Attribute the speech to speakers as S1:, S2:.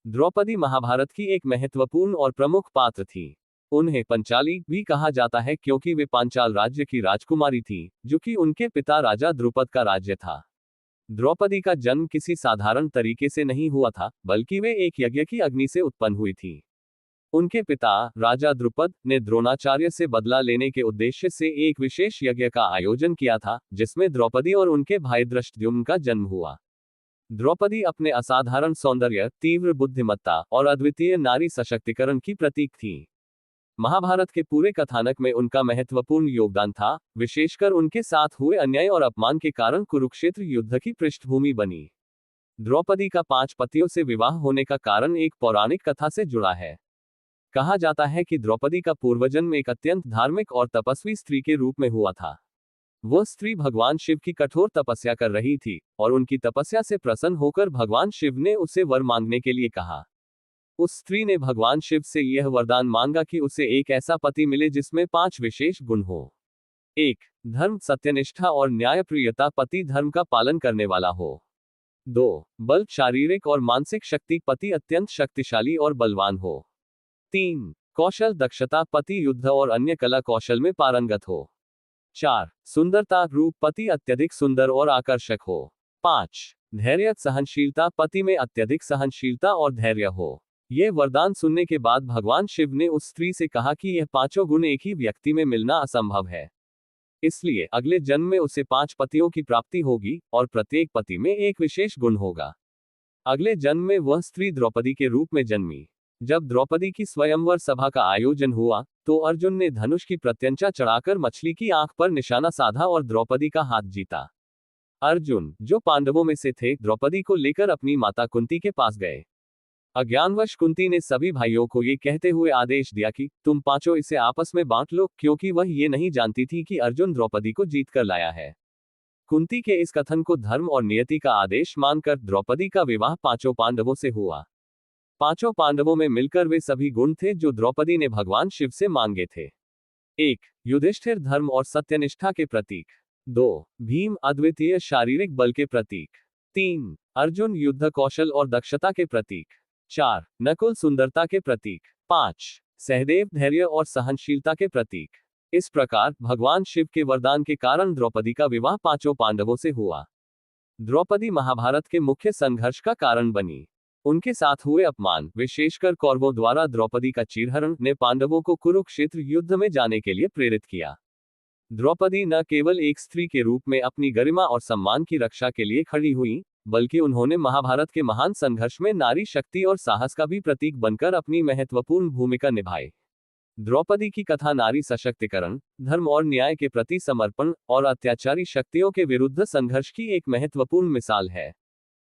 S1: द्रौपदी महाभारत की एक महत्वपूर्ण और प्रमुख पात्र थी। उन्हें पंचाली भी कहा जाता है क्योंकि वे पांचाल राज्य की राजकुमारी थी, जो कि उनके पिता राजा द्रुपद का राज्य था। द्रौपदी का जन्म किसी साधारण तरीके से नहीं हुआ था, बल्कि वे एक यज्ञ की अग्नि से उत्पन्न हुई थी। उनके पिता राजा द्रुपद ने द्रोणाचार्य से बदला लेने के उद्देश्य से एक विशेष यज्ञ का आयोजन किया था, जिसमें द्रौपदी और उनके भाई धृष्टद्युम्न का जन्म हुआ। द्रौपदी अपने असाधारण सौंदर्य, तीव्र बुद्धिमत्ता और अद्वितीय नारी सशक्तिकरण की प्रतीक थी। महाभारत के पूरे कथानक में उनका महत्वपूर्ण योगदान था, विशेषकर उनके साथ हुए अन्याय और अपमान के कारण कुरुक्षेत्र युद्ध की पृष्ठभूमि बनी। द्रौपदी का 5 पतियों से विवाह होने का कारण एक पौराणिक कथा से जुड़ा है। कहा जाता है कि द्रौपदी का पूर्वजन्म एक अत्यंत धार्मिक और तपस्वी स्त्री के रूप में हुआ था। वह स्त्री भगवान शिव की कठोर तपस्या कर रही थी, और उनकी तपस्या से प्रसन्न होकर भगवान शिव ने उसे वर मांगने के लिए कहा। उस स्त्री ने भगवान शिव से यह वरदान मांगा कि उसे एक ऐसा पति मिले जिसमें 5 विशेष गुण हो। 1. धर्म, सत्यनिष्ठा और न्यायप्रियता, पति धर्म का पालन करने वाला हो। 2. बल, शारीरिक और मानसिक शक्ति, पति अत्यंत शक्तिशाली और बलवान हो। 3. कौशल, दक्षता, पति युद्ध और अन्य कला कौशल में पारंगत हो। 4. सुंदरता, रूप, पति अत्यधिक सुंदर और आकर्षक हो। 5. धैर्य, सहनशीलता, पति में अत्यधिक सहनशीलता और धैर्य हो। यह वरदान सुनने के बाद भगवान शिव ने उस स्त्री से कहा कि यह 5 गुण एक ही व्यक्ति में मिलना असंभव है। इसलिए अगले जन्म में उसे 5 पतियों की प्राप्ति होगी, और प्रत्येक पति में एक विशेष गुण होगा। अगले जन्म में वह स्त्री द्रौपदी के रूप में जन्मी। जब द्रौपदी की स्वयंवर सभा का आयोजन हुआ, तो अर्जुन ने धनुष की प्रत्यंचा चढ़ाकर मछली की आंख पर निशाना साधा और द्रौपदी का हाथ जीता। अर्जुन, जो पांडवों में से थे, द्रौपदी को लेकर अपनी माता कुंती के पास गए। अज्ञानवश कुंती ने सभी भाइयों को ये कहते हुए आदेश दिया कि तुम 5 इसे आपस में बांट लो, क्योंकि वह ये नहीं जानती थी कि अर्जुन द्रौपदी को जीत कर लाया है। कुंती के इस कथन को धर्म और नियति का आदेश मानकर द्रौपदी का विवाह 5 पांडवों से हुआ। 5 पांडवों में मिलकर वे सभी गुण थे जो द्रौपदी ने भगवान शिव से मांगे थे। 1. युधिष्ठिर, धर्म और सत्यनिष्ठा के प्रतीक। 2. भीम, अद्वितीय शारीरिक बल के प्रतीक। 3. अर्जुन, युद्ध कौशल और दक्षता के प्रतीक। 4. नकुल, सुंदरता के प्रतीक। 5. सहदेव, धैर्य और सहनशीलता के प्रतीक। इस प्रकार भगवान शिव के वरदान के कारण द्रौपदी का विवाह 5 पांडवों से हुआ। द्रौपदी महाभारत के मुख्य संघर्ष का कारण बनी। उनके साथ हुए अपमान, विशेषकर कौरवों द्वारा द्रौपदी का चीरहरण, ने पांडवों को कुरुक्षेत्र युद्ध में जाने के लिए प्रेरित किया। द्रौपदी न केवल एक स्त्री के रूप में अपनी गरिमा और सम्मान की रक्षा के लिए खड़ी हुई, बल्कि उन्होंने महाभारत के महान संघर्ष में नारी शक्ति और साहस का भी प्रतीक बनकर अपनी महत्वपूर्ण भूमिका निभाई। द्रौपदी की कथा नारी सशक्तिकरण, धर्म और न्याय के प्रति समर्पण और अत्याचारी शक्तियों के विरुद्ध संघर्ष की एक महत्वपूर्ण मिसाल है।